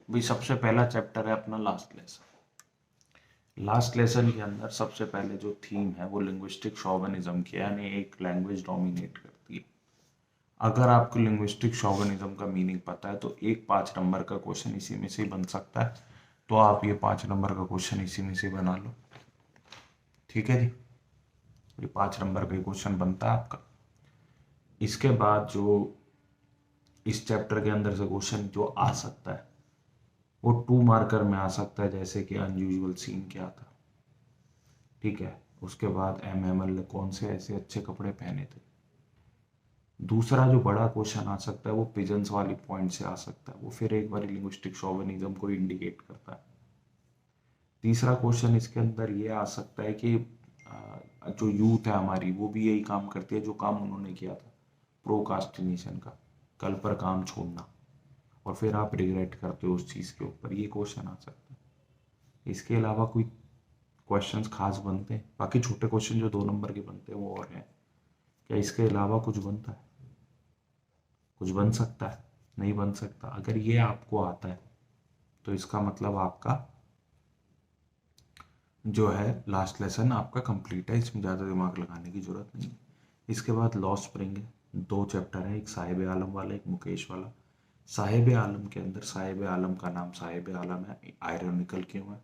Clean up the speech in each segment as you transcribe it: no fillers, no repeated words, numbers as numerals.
भाई सबसे पहला चैप्टर है अपना लास्ट लेसन। लास्ट लेसन के अंदर सबसे पहले जो थीम है वो लिंग्विस्टिक शॉविनिज्म की है, यानी एक लैंग्वेज डोमिनेट करती है। अगर आपको लिंग्विस्टिक शॉविनिज्म का मीनिंग पता है तो एक 5 नंबर का क्वेश्चन इसी में से बन सकता है, तो आप ये 5 नंबर का क्वेश्चन इसी में से बना लो। ठीक है जी, ये 5 नंबर का क्वेश्चन बनता है आपका। इसके बाद जो इस चैप्टर के अंदर से क्वेश्चन जो आ सकता है वो 2 मार्कर में आ सकता है, जैसे कि अनयूजुअल सीन क्या था। ठीक है, उसके बाद एमएमएल ने कौन से ऐसे अच्छे कपड़े पहने थे। दूसरा जो बड़ा क्वेश्चन आ सकता है वो पिजन्स वाली पॉइंट से आ सकता है, वो फिर एक बार लिंग्विस्टिक शोविनिज्म को इंडिकेट करता है। तीसरा क्वेश्चन इसके अंदर ये आ सकता है कि जो यूथ है हमारी वो भी यही काम करती है जो काम उन्होंने किया था, प्रोकास्टिनेशन का, कल पर काम छोड़ना, और फिर आप रिग्रेट करते हो उस चीज़ के ऊपर। ये क्वेश्चन आ सकता है। इसके अलावा कोई क्वेश्चंस खास बनते हैं? बाकी छोटे क्वेश्चन जो 2 नंबर के बनते हैं वो और हैं। क्या इसके अलावा कुछ बनता है? कुछ बन सकता है? नहीं बन सकता। अगर ये आपको आता है तो इसका मतलब आपका जो है लास्ट लेसन आपका कंप्लीट है, इसमें ज़्यादा दिमाग लगाने की ज़रूरत नहीं है। इसके बाद लॉ स्प्रिंग है, 2 चैप्टर है, एक साहिब आलम वाला, एक मुकेश वाला। साहिब आलम के अंदर साहिब आलम का नाम साहिब आलम है, आयरनिकल क्यों है?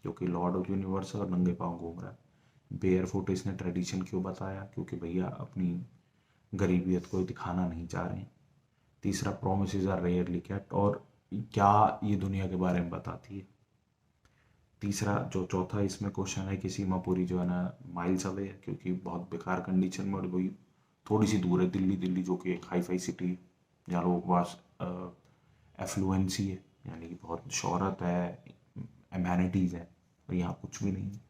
क्योंकि लॉर्ड ऑफ यूनिवर्स है और नंगे पाँव घूम रहा है। बेयर फुट इसने ट्रेडिशन क्यों बताया? क्योंकि भैया अपनी गरीबियत को दिखाना नहीं चाह रहे हैं। तीसरा, प्रोमिसेस आर रेयरली केप्ट, और क्या ये दुनिया के बारे में बताती है। तीसरा जो चौथा इसमें क्वेश्चन है कि सीमापुरी जो है ना माइल्स अवे है, क्योंकि बहुत बेकार कंडीशन में, और वही थोड़ी सी दूर है दिल्ली। दिल्ली जो कि एक हाई फाई सिटी है जहाँ लोगों के पास एफ्लुएंसी है, यानी कि बहुत शोहरत है, एम्यूनिटीज़ है, और यहाँ कुछ भी नहीं है।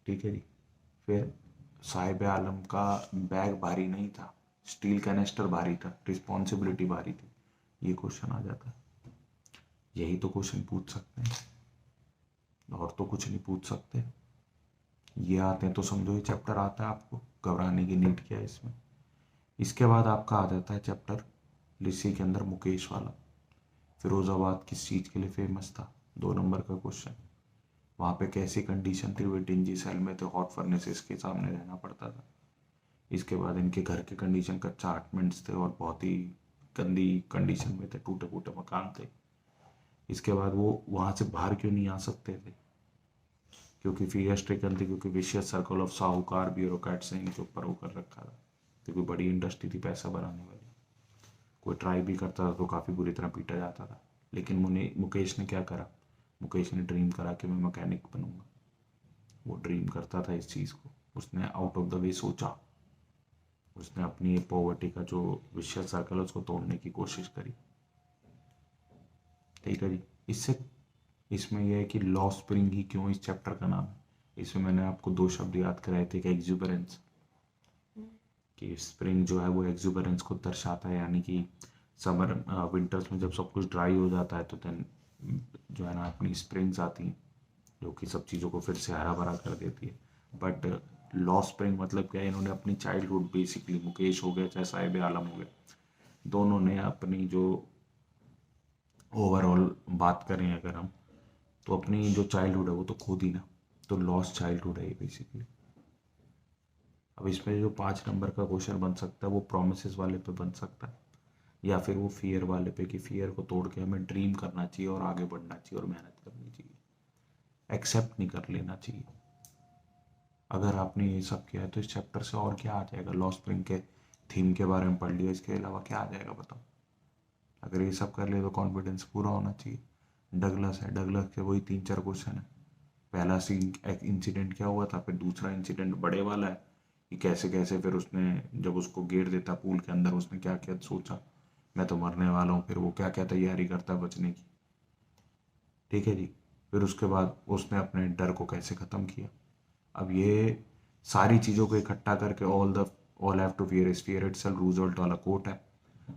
ठीक है जी। फिर साहिब आलम का बैग भारी नहीं था, स्टील कैनेस्टर भारी था, रिस्पॉन्सिबिलिटी भारी थी। ये क्वेश्चन आ जाता है। यही तो क्वेश्चन पूछ सकते हैं, और तो कुछ नहीं पूछ सकते। ये आते हैं तो समझो ये चैप्टर आता है, आपको घबराने की नीड क्या है इसमें। इसके बाद आपका आ जाता है चैप्टर लिस्सी के अंदर मुकेश वाला। फिरोजाबाद किस चीज़ के लिए फेमस था? 2 नंबर का क्वेश्चन। वहाँ पे कैसी कंडीशन थी? वे डिंजी सेल में थे, हॉट फर्नेसेस के सामने रहना पड़ता था। इसके बाद इनके घर के कंडीशन कच्चा अपार्टमेंट्स थे और बहुत ही गंदी कंडीशन में थे, टूटे फूटे मकान थे। इसके बाद वो वहाँ से बाहर क्यों नहीं आ सकते थे? क्योंकि फियर स्ट्रिकन थे, क्योंकि विशियस सर्कल ऑफ साहूकार ब्यूरोक्रेट्स ने इनके ऊपर वो कर रखा था, क्योंकि बड़ी इंडस्ट्री थी पैसा बनाने वाली। कोई ट्राई भी करता था तो काफ़ी बुरी तरह पीटा जाता था। लेकिन मुकेश ने क्या करा? मुकेश ने ड्रीम करा कि मैं मैकेनिक बनूंगा। वो ड्रीम करता था इस चीज़ को, उसने आउट ऑफ द वे सोचा, उसने अपनी पॉवर्टी का जो विशियस सर्कल है उसको तोड़ने की कोशिश करी। ठीक है जी। इससे इसमें यह है कि लॉ स्प्रिंग ही क्यों इस चैप्टर का नाम है। इसमें मैंने आपको 2 शब्द याद कराए थे कि एग्जुबरेंस, कि स्प्रिंग जो है वो एग्जुबरेंस को दर्शाता है, यानी कि समर विंटर्स में जब सब कुछ ड्राई हो जाता है तो देन जो है ना अपनी स्प्रिंग्स आती हैं जो कि सब चीज़ों को फिर से हरा भरा कर देती है। बट लॉ स्प्रिंग मतलब क्या है? इन्होंने अपनी चाइल्डहुड, बेसिकली मुकेश हो गया चाहे साहिब आलम हो गया, दोनों ने अपनी जो ओवरऑल बात करें अगर हम, तो अपनी जो चाइल्डहुड है वो तो खो दी ना, तो लॉस्ट चाइल्डहुड है ये बेसिकली। अब इसमें जो 5 नंबर का क्वेश्चन बन सकता है वो प्रोमिस वाले पे बन सकता है, या फिर वो फियर वाले पे, कि फियर को तोड़ के हमें ड्रीम करना चाहिए और आगे बढ़ना चाहिए और मेहनत करनी चाहिए, एक्सेप्ट नहीं कर लेना चाहिए। अगर आपने ये सब किया है तो इस चैप्टर से और क्या आ जाएगा? लॉ स्प्रिंग के थीम के बारे में पढ़ लिया, इसके अलावा क्या आ जाएगा बताओ? अगर ये सब कर ले तो कॉन्फिडेंस पूरा होना चाहिए। डगलस है, डगलस के वही 3-4 क्वेश्चन है। पहला सीन एक इंसिडेंट क्या हुआ था, फिर दूसरा इंसिडेंट बड़े वाला है कि कैसे कैसे फिर उसने जब उसको गिर देता पूल के अंदर उसने क्या क्या सोचा, मैं तो मरने वाला हूँ, फिर वो क्या क्या तैयारी करता है बचने की। ठीक है जी। फिर उसके बाद उसने अपने डर को कैसे ख़त्म किया। अब ये सारी चीज़ों को इकट्ठा करके all have to fear is fear itself, Roosevelt वाला कोट है,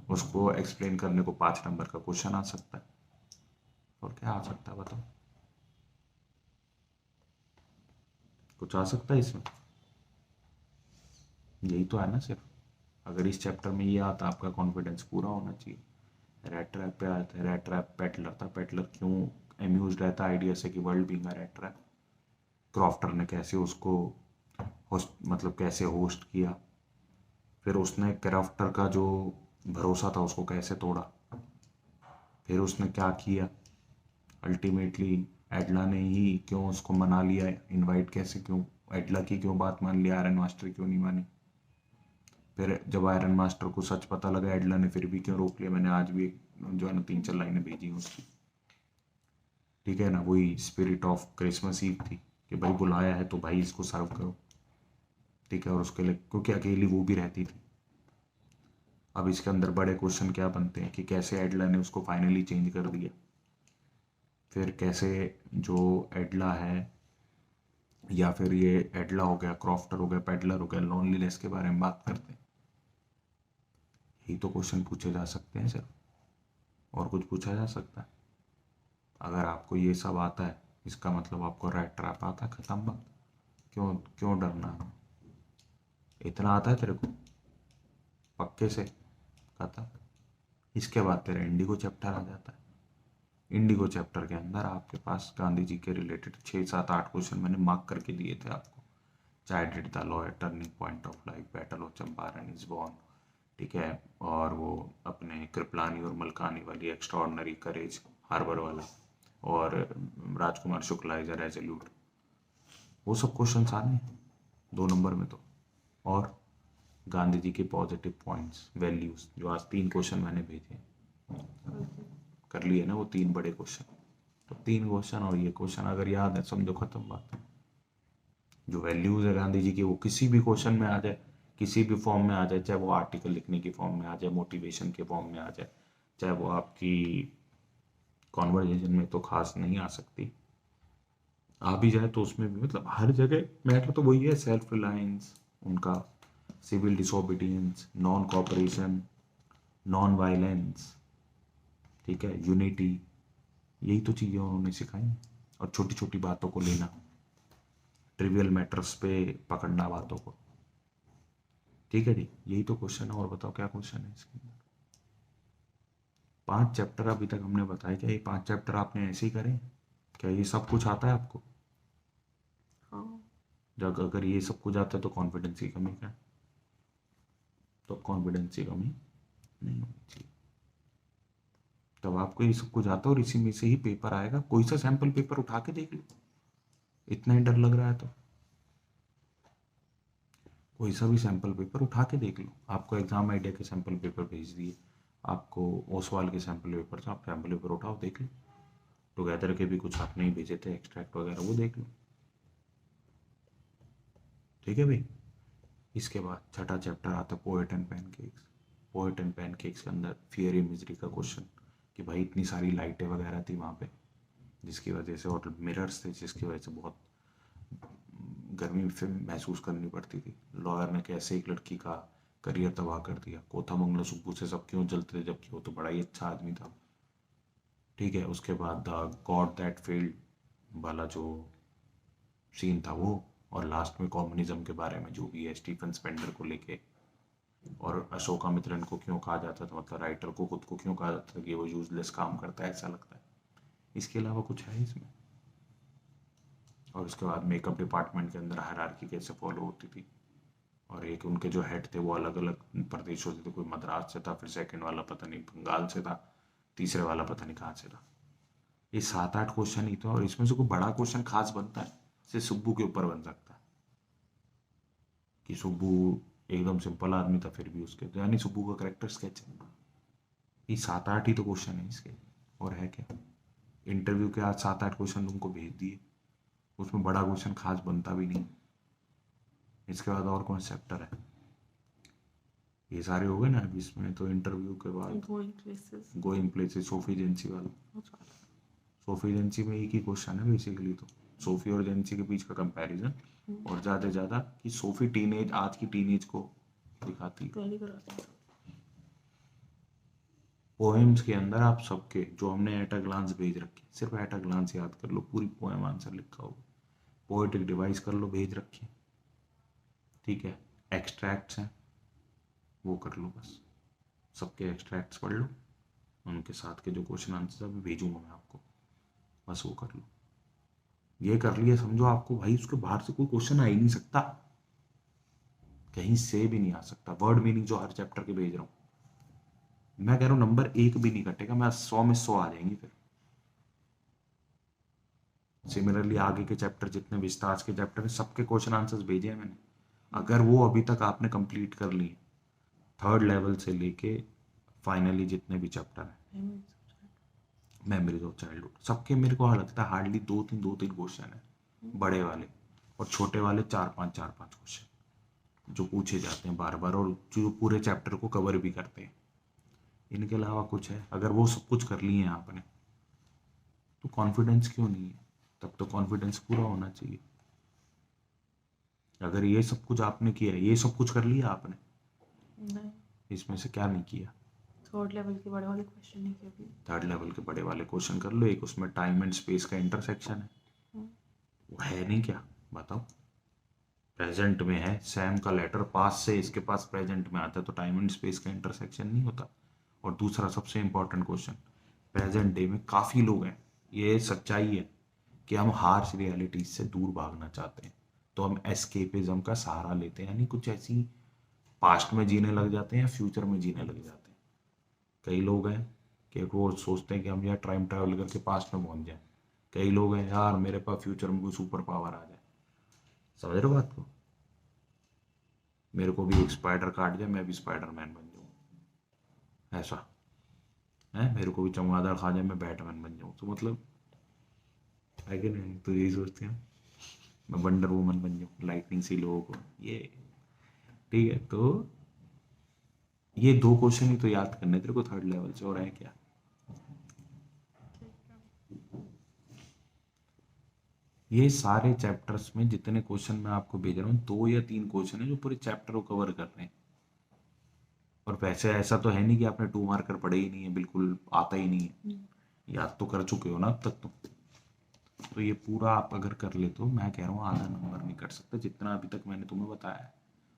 उसको एक्सप्लेन करने को 5 नंबर का क्वेश्चन आ सकता है। और क्या आ सकता है बताओ? कुछ आ सकता है इसमें? यही तो है ना सिर्फ। अगर इस चैप्टर में ये आता, आपका कॉन्फिडेंस पूरा होना चाहिए। रैट ट्रैप पे आते हैं। रैट ट्रैप पेटलर था। पेटलर क्यों एम्यूज रहता आइडिया से कि world being a rat trap. Crofter ने कैसे उसको होस्ट मतलब कैसे होस्ट किया, फिर उसने क्रॉफ्टर का जो भरोसा था उसको कैसे तोड़ा, फिर उसने क्या किया, अल्टीमेटली एडला ने ही क्यों उसको मना लिया, इनवाइट कैसे, क्यों एडला की क्यों बात मान लिया, आयरन मास्टर क्यों नहीं मानी। फिर जब आयरन मास्टर को सच पता लगा एडला ने फिर भी क्यों रोक लिया। मैंने आज भी जो है ना 3-4 लाइनें भेजी हैं उसकी। ठीक है ना, वही स्पिरिट ऑफ क्रिसमस ईव थी कि भाई बुलाया है तो भाई इसको सर्व करो। ठीक है, और उसके लिए क्योंकि अकेली वो भी रहती थी। अब इसके अंदर बड़े क्वेश्चन क्या बनते हैं कि कैसे एडला ने उसको फाइनली चेंज कर दिया। फिर कैसे जो एडला है या फिर ये एडला हो गया, क्रॉफ्टर हो गया, पेडलर हो गया, लोनलीनेस के बारे में बात करते हैं। यही तो क्वेश्चन पूछे जा सकते हैं सर, और कुछ पूछा जा सकता है? अगर आपको ये सब आता है इसका मतलब आपको रैट ट्रैप आता है, खत्म बात। क्यों क्यों डरना है? इतना आता है तेरे को पक्के से, खत्म। इसके बाद तेरा इंडिगो चैप्टर आ जाता है। इंडिगो चैप्टर के अंदर आपके पास गांधी जी के रिलेटेड 6-7-8 क्वेश्चन मैंने मार्क करके दिए थे आपको। चाहे did the lawyer, turning point of life, battle of Champaran, is born. ठीक है, और वो अपने कृपलानी और मलकानी वाली एक्स्ट्रॉर्डनरी करेज, हार्बर वाला, और Rajkumar Shukla is a resolute, वो सब क्वेश्चन आने हैं 2 नंबर में तो। और गांधी जी के पॉजिटिव पॉइंट्स, वैल्यूज, जो आज 3 क्वेश्चन मैंने भेजे कर लिए ना, वो 3 बड़े क्वेश्चन। तो 3 क्वेश्चन और ये क्वेश्चन अगर याद है समझो खत्म बात। जो वैल्यूज है गांधी जी की वो किसी भी क्वेश्चन में आ जाए, किसी भी फॉर्म में आ जाए, चाहे वो आर्टिकल लिखने की फॉर्म में आ जाए, मोटिवेशन के फॉर्म में आ जाए, चाहे वो आपकी कॉन्वर्जेशन में तो खास नहीं आ सकती, आ भी जाए तो उसमें भी मतलब हर जगह मैटर तो वही है, सेल्फ रिलायंस उनका, civil disobedience, non cooperation, non violence, ठीक है, यूनिटी, यही तो चीज़ें उन्होंने सिखाई। और छोटी छोटी बातों को लेना, ट्रिवियल मैटर्स पे पकड़ना बातों को। ठीक है जी, यही तो क्वेश्चन है। और बताओ क्या क्वेश्चन है इसके अंदर? 5 चैप्टर अभी तक हमने बताया, क्या ये 5 चैप्टर आपने ऐसे ही करे? क्या ये सब कुछ आता है आपको? हाँ। जब अगर ये सब कुछ आता है तो कॉन्फिडेंस की कमी क्या है? तो कॉन्फिडेंस की कमी नहीं होनी चाहिए। तब आपको ये सब कुछ आता है और इसी में से ही पेपर आएगा। कोई सा सैंपल पेपर उठा के देख लो, इतना ही डर लग रहा है तो कोई सा भी सैंपल पेपर उठा के देख लो। आपको एग्जाम आइडिया के सैंपल पेपर भेज दिए, आपको ओसवाल के सैंपल पेपर से, आप सैंपल पेपर उठाओ देख लो। टुगेदर के भी कुछ आपने ही भेजे थे एक्सट्रैक्ट वगैरह, वो देख लो। ठीक है भाई। इसके बाद छठा चैप्टर आता है poet and pancakes. Poet and pancakes के अंदर फियर इमेजरी का क्वेश्चन कि भाई इतनी सारी लाइटें वगैरह थी वहाँ पे जिसकी वजह से, और मिरर्स थे जिसकी वजह से बहुत गर्मी फिर महसूस करनी पड़ती थी। लॉयर ने कैसे एक लड़की का करियर तबाह कर दिया। कोथामंगलो सुब्बू से सब क्यों जलते थे जबकि वो तो बड़ा ही अच्छा आदमी था। ठीक है, उसके बाद द गॉड दैट फेल्ड वाला जो सीन था वो, और लास्ट में कम्युनिज्म के बारे में जो भी है स्टीफन स्पेंडर को लेके, और अशोकामित्रन को क्यों कहा जाता था, मतलब राइटर को खुद को क्यों कहा जाता था कि वो यूजलेस काम करता है, ऐसा लगता है। इसके अलावा कुछ है इसमें? और उसके बाद मेकअप डिपार्टमेंट के अंदर हायरार्की कैसे फॉलो होती थी, और एक उनके जो हेड थे वो अलग अलग प्रदेशों से थे। कोई मद्रास से था, फिर सेकंड वाला पता नहीं बंगाल से था, तीसरे वाला पता नहीं कहाँ से था। ये 7-8 क्वेश्चन ही था, और इसमें से कोई बड़ा क्वेश्चन खास बनता है सिर्फ सुब्बू के ऊपर बन सकता है कि सुब्बू एकदम सिंपल आदमी था फिर भी उसके, यानी सुब्बू का करेक्टर स्केच है। ये 7-8 ही तो क्वेश्चन है इसके, और है क्या? इंटरव्यू के आज 7-8 क्वेश्चन तुमको भेज दिए, उसमें बड़ा क्वेश्चन खास बनता भी नहीं। इसके बाद और कौन सा चैप्टर है? ये सारे हो गए ना अभी इसमें तो। इंटरव्यू के बाद going places. Going places, Sophie agency वाला। सोफी एजेंसी में एक ही क्वेश्चन है बेसिकली तो, सोफी और एजेंसी के बीच का कंपैरिजन, और ज़्यादा से ज़्यादा कि सोफी टीनेज, आज की टीनेज को दिखाती है। पहली कराती पोएम्स के अंदर आप सबके जो हमने एट अ ग्लांस भेज रखे, सिर्फ एट अ ग्लांस याद कर लो, पूरी पोएम आंसर लिखा होगा। पोएटिक डिवाइस कर लो, भेज रखे। ठीक है, एक्सट्रैक्ट्स हैं वो कर लो, बस सबके एक्सट्रैक्ट्स पढ़ लो। उनके साथ के जो क्वेश्चन आंसर अभी भेजूंगा मैं आपको, बस वो कर लो। ये कर लिया समझो आपको भाई उसके बाहर से कोई क्वेश्चन आ ही नहीं सकता, कहीं से भी नहीं आ सकता। वर्ड मीनिंग जो हर चैप्टर के भेज रहा हूँ मैं कह रहा हूँ नंबर एक भी नहीं कटेगा, मैं 100 में 100 आ जाएंगी फिर। सिमिलरली आगे के चैप्टर जितने भी आज के चैप्टर है सबके क्वेश्चन आंसर्स भेजे हैं मैंने। अगर वो अभी तक आपने कंप्लीट कर लिए थर्ड लेवल से लेके फाइनली जितने भी चैप्टर है मेमोरीज ऑफ चाइल्डहुड, सबके मेरे को लगता है हार्डली दो तीन क्वेश्चन है बड़े वाले, और छोटे वाले चार पांच क्वेश्चन जो पूछे जाते हैं बार बार, और जो पूरे चैप्टर को कवर भी करते हैं। इनके अलावा कुछ है? अगर वो सब कुछ कर लिए हैं आपने तो कॉन्फिडेंस क्यों नहीं है? तब तो कॉन्फिडेंस पूरा होना चाहिए। अगर ये सब कुछ आपने किया, ये सब कुछ कर लिया आपने, नहीं, इसमें से क्या नहीं किया? थर्ड लेवल के बड़े वाले क्वेश्चन नहीं किए अभी। थर्ड लेवल के बड़े वाले क्वेश्चन कर लो। एक उसमें टाइम एंड स्पेस का इंटरसेक्शन है, वो है नहीं क्या? बताओ। प्रेजेंट में है, सैम का लेटर पास से इसके पास प्रेजेंट में आता है तो टाइम एंड स्पेस का इंटरसेक्शन नहीं होता। और दूसरा सबसे इंपॉर्टेंट क्वेश्चन, प्रेजेंट डे में काफ़ी लोग हैं, ये सच्चाई है कि हम हार्श रियलिटीज से दूर भागना चाहते हैं, तो हम एस्केपिज्म का सहारा लेते हैं, यानी कुछ ऐसी पास्ट में जीने लग जाते हैं या फ्यूचर में जीने लग जाते हैं। कई लोग हैं कि वो सोचते हैं कि हम यार टाइम ट्रैवल करके पास्ट में पहुंच जाए। कई लोग हैं यार मेरे पास फ्यूचर में कोई सुपर पावर आ जाए। समझ रहे हो बात को? मेरे को भी एक स्पाइडर काट जाए, मैं भी स्पाइडरमैन बन जाऊँ, ऐसा है। मेरे को भी चमगादड़ खा जाए, मैं बैटमैन बन जाऊँ, तो मतलब है कि नहीं? तो यही सोचते हैं मैं वंडर वुमन बन जाऊँ, लाइटनिंग सी लोगों को ये। ठीक है, तो ये दो क्वेश्चन ही तो याद करने तेरे को थर्ड लेवल से, और है क्या? ये सारे चैप्टर्स में जितने क्वेश्चन मैं आपको भेज रहा हूँ 2 या 3 क्वेश्चन है जो पूरे चैप्टर को कवर कर रहे हैं। और वैसे ऐसा तो है नहीं कि आपने 2 मार्कर पढ़े ही नहीं है, बिल्कुल आता ही नहीं है, याद तो कर चुके हो ना अब तक तो ये पूरा आप अगर कर ले तो मैं कह रहा हूँ आधा नंबर नहीं कर सकते जितना अभी तक मैंने तुम्हें बताया है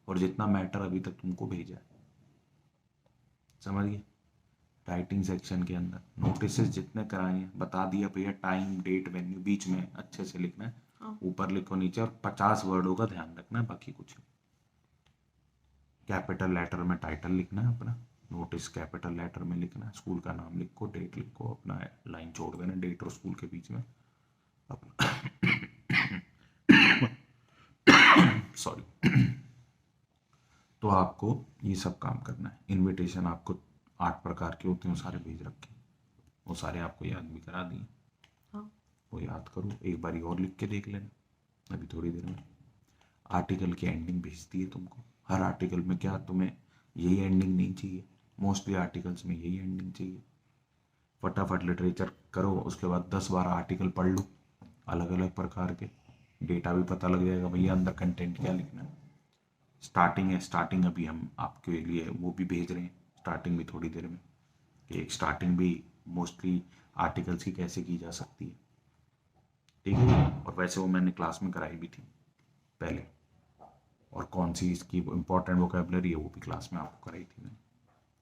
और जितना मैटर अभी तक तुमको भेजा है। समझ गए? राइटिंग सेक्शन के अंदर नोटिस जितने कराए हैं बता दिया भैया, टाइम डेट वेन्यू बीच में अच्छे से लिखना है, ऊपर लिखो नीचे, और 50 वर्डों का ध्यान रखना है, बाकी कुछ नहीं। कैपिटल लेटर में टाइटल लिखना है अपना, नोटिस कैपिटल लेटर में लिखना है, स्कूल का नाम लिखो, डेट लिखो, अपना लाइन छोड़ देना डेट और स्कूल के बीच में अपना सॉरी। तो आपको ये सब काम करना है। इनविटेशन आपको 8 प्रकार के होते हैं, वो सारे भेज रखे, वो सारे आपको याद भी करा दिए। हाँ, वो याद करो, एक बारी और लिख के देख लेना अभी थोड़ी देर में। आर्टिकल की एंडिंग भेजती है तुमको, हर आर्टिकल में क्या तुम्हें यही एंडिंग नहीं चाहिए? मोस्टली आर्टिकल्स में यही एंडिंग चाहिए। फटाफट लिटरेचर करो, उसके बाद 10-12 आर्टिकल पढ़ लो अलग अलग प्रकार के, डेटा भी पता लग जाएगा भैया अंदर कंटेंट क्या लिखना है। स्टार्टिंग है, स्टार्टिंग अभी हम आपके लिए वो भी भेज रहे हैं, स्टार्टिंग भी थोड़ी देर में, कि एक स्टार्टिंग भी मोस्टली आर्टिकल्स की कैसे की जा सकती है। ठीक है, और वैसे वो मैंने क्लास में कराई भी थी पहले, और कौन सी इसकी इंपॉर्टेंट वोकेबलरी है वो भी क्लास में आपको कराई थी मैंने।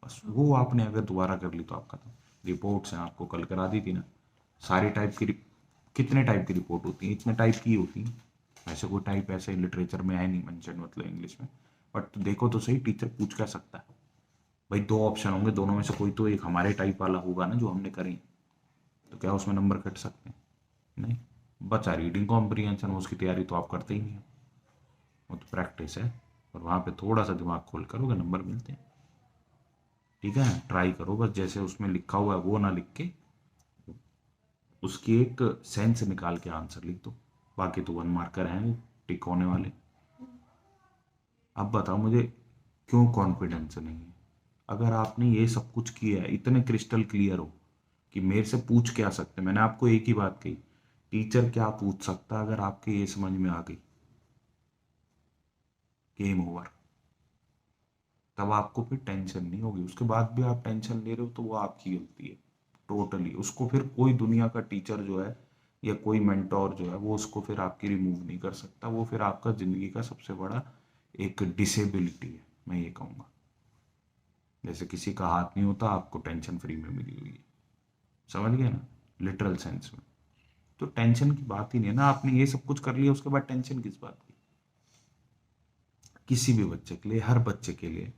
बस वो आपने अगर दोबारा कर ली तो आपका तो रिपोर्ट्स हैं, आपको कल करा दी थी ना सारी टाइप की। कितने टाइप की रिपोर्ट होती है? इतने टाइप की होती है, ऐसे कोई टाइप ऐसे लिटरेचर में है नहीं मेंशन, मतलब इंग्लिश में। बट देखो तो सही, टीचर पूछ क्या सकता है भाई? 2 ऑप्शन होंगे, दोनों में से कोई तो एक हमारे टाइप वाला होगा ना जो हमने करी, तो क्या उसमें नंबर कट सकते हैं? नहीं। बचा रीडिंग कॉम्प्रीहेंशन, उसकी तैयारी तो आप करते ही नहीं हो, वो तो प्रैक्टिस है, और वहाँ पे थोड़ा सा दिमाग खोल करोगे नंबर मिलते हैं। ठीक है, ट्राई करो बस, जैसे उसमें लिखा हुआ है वो ना लिख के उसकी एक सेंस निकाल के आंसर लिख दो, बाकी तो 1 मार्कर हैं टिक होने वाले। अब बताओ मुझे क्यों कॉन्फिडेंस नहीं है? अगर आपने ये सब कुछ किया है, इतने क्रिस्टल क्लियर हो कि मेरे से पूछ क्या सकते, मैंने आपको एक ही बात कही, टीचर क्या पूछ सकता है, अगर आपके ये समझ में आ गई गेम ओवर, तब आपको फिर टेंशन नहीं होगी। उसके बाद भी आप टेंशन ले रहे हो तो वो आपकी गलती है टोटली। उसको फिर कोई दुनिया का टीचर जो है या कोई मेंटोर जो है वो उसको फिर आपकी रिमूव नहीं कर सकता, वो फिर आपका ज़िंदगी का सबसे बड़ा एक डिसेबिलिटी है, मैं ये कहूँगा। जैसे किसी का हाथ नहीं होता, आपको टेंशन फ्री में मिली हुई है, समझ गए ना, लिटरल सेंस में। तो टेंशन की बात ही नहीं है ना, आपने ये सब कुछ कर लिया उसके बाद टेंशन किस बात की। किसी भी बच्चे के लिए, हर बच्चे के लिए,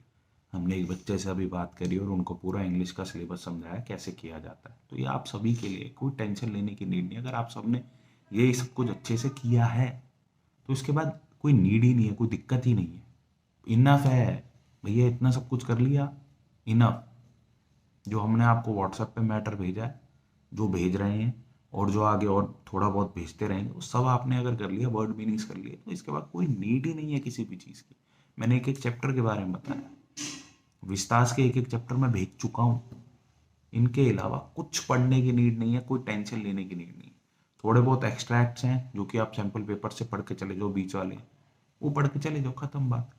हमने एक बच्चे से अभी बात करी और उनको पूरा इंग्लिश का सिलेबस समझाया कैसे किया जाता है। तो ये आप सभी के लिए, कोई टेंशन लेने की नीड नहीं। अगर आप सबने ये सब कुछ अच्छे से किया है तो इसके बाद कोई नीड ही नहीं है, कोई दिक्कत ही नहीं है। इनफ है भैया, इतना सब कुछ कर लिया, इनफ। जो हमने आपको व्हाट्सएप पे मैटर भेजा है, जो भेज रहे हैं और जो आगे और थोड़ा बहुत भेजते रहेंगे, वो सब आपने अगर कर लिया, वर्ड मीनिंग्स कर लिए, तो इसके बाद कोई नीड ही नहीं है किसी भी चीज़ की। मैंने एक एक चैप्टर के बारे में बताया, विस्तार के एक एक चैप्टर में भेज चुका हूँ। इनके अलावा कुछ पढ़ने की नीड नहीं है, कोई टेंशन लेने की नीड नहीं। थोड़े बहुत एक्सट्रैक्ट्स हैं जो कि आप सैम्पल पेपर से पढ़ के चले जाओ, बीच वाले वो पढ़ के चले जाओ, खत्म बात।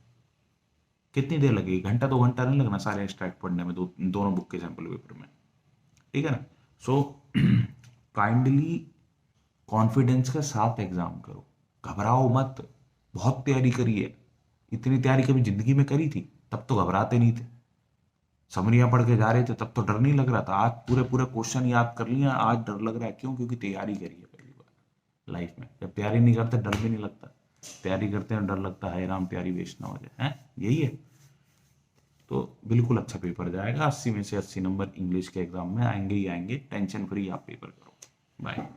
कितनी देर लगेगी, घंटा 2 घंटा नहीं लगना सारे एक्सट्रैक्ट पढ़ने में, दोनों बुक के सैम्पल पेपर में, ठीक है ना। सो काइंडली कॉन्फिडेंस के साथ एग्जाम करो, घबराओ मत। बहुत तैयारी करी है, इतनी तैयारी कभी जिंदगी में करी थी तब तो घबराते नहीं थे, समरियां पढ़ के जा रहे थे तब तो डर नहीं लग रहा था। आज पूरे पूरे क्वेश्चन याद कर लिए, आज डर लग रहा है, क्यों? क्योंकि तैयारी करी है पहली बार लाइफ में। जब तैयारी नहीं करते डर भी नहीं लगता, तैयारी करते हैं डर लगता है, राम तैयारी वेस्ट ना हो जाए, हैं यही है। तो बिल्कुल अच्छा पेपर जाएगा, 80 में से 80 नंबर इंग्लिश के एग्जाम में आएंगे ही आएंगे, टेंशन फ्री आप पेपर करो। बाय।